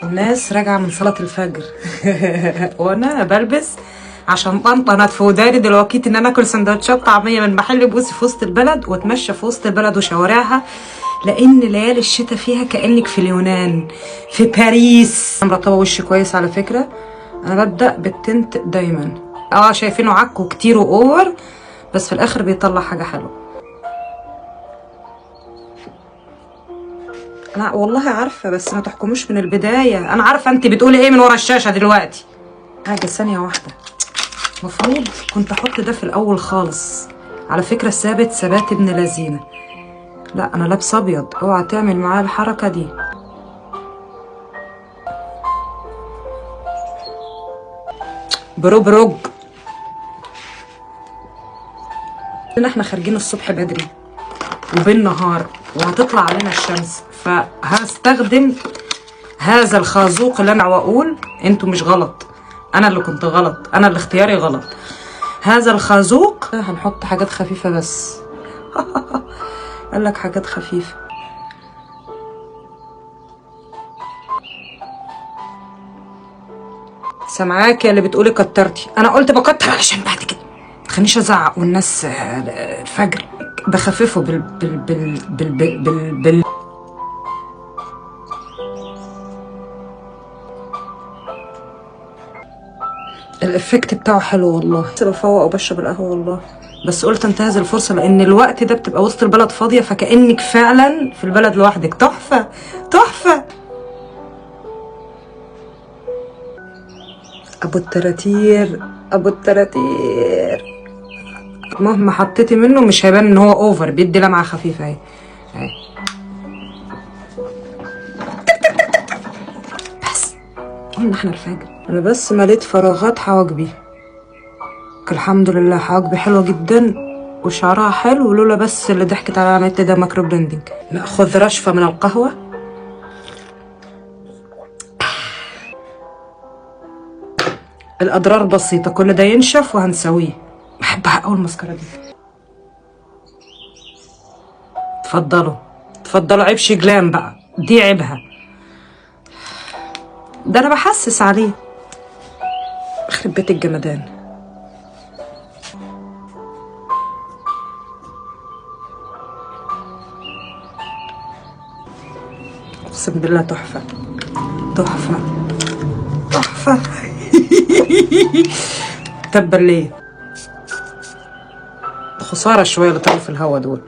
الناس راجعه من صلاه الفجر وانا بلبس عشان طنطنت في وداني دلوقتي ان انا اكل سندوتشات طعميه من محل بوسي في وسط البلد واتمشى في وسط البلد وشوارعها، لان ليالي الشتاء فيها كانك في اليونان في باريس. مرطبه وشي كويس على فكره. انا ببدا بالتنت دايما. شايفينه عكو كتير واوفر، بس في الاخر بيطلع حاجه حلوه. لا والله عارفه، بس ما تحكموش من البدايه. انا عارفه انت بتقولي ايه من ورا الشاشه دلوقتي. حاجه ثانيه واحده، مفروض كنت احط ده في الاول خالص. على فكره الثابت ثبات ابن لذينه. لا انا لابس ابيض، اوعى تعمل معايا الحركه دي. بروج احنا خارجين الصبح بدري وبالنهار وهتطلع علينا الشمس، فهستخدم هذا الخازوق اللي انا واقول انتوا مش غلط، انا اللي كنت غلط، انا اللي اختياري غلط. هذا الخازوق هنحط حاجات خفيفه بس قال لك حاجات خفيفه. سامعاك يا اللي بتقولي كترتي، انا قلت بكتر علشان بعد كده متخلينيش ازعق والناس الفجر بخففه بال الافكت بتاعه حلو والله. لسه بفوق وبشرب القهوه والله، بس قلت انتهز الفرصه لان الوقت ده بتبقى وسط البلد فاضيه، فكانك فعلا في البلد لوحدك. تحفه تحفه. ابو التراتير ابو التراتير، مهما حطيتي منه مش هيبان ان هو اوفر، بيدي لمعه خفيفه اهي. بس قلنا احنا الفجر. انا بس مليت فراغات حواجبي. الحمد لله حواجبي حلوه جدا وشعرها حلو، ولولا بس اللي ضحكت على عملت ده ماكرو بلندنج. ناخذ رشفه من القهوه. الاضرار بسيطه، كل ده ينشف وهنسويه. بحبها قوي المسكره دي. اتفضلوا اتفضلوا. عيب شجلان بقى، دي عيبها، ده انا بحسس عليه. يخرب بيت الجمدان. اقسم بالله تحفه تحفه تحفه تبا ليه؟ خساره شويه اللي طلعوا في الهوا دول.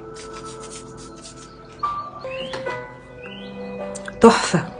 تحفه.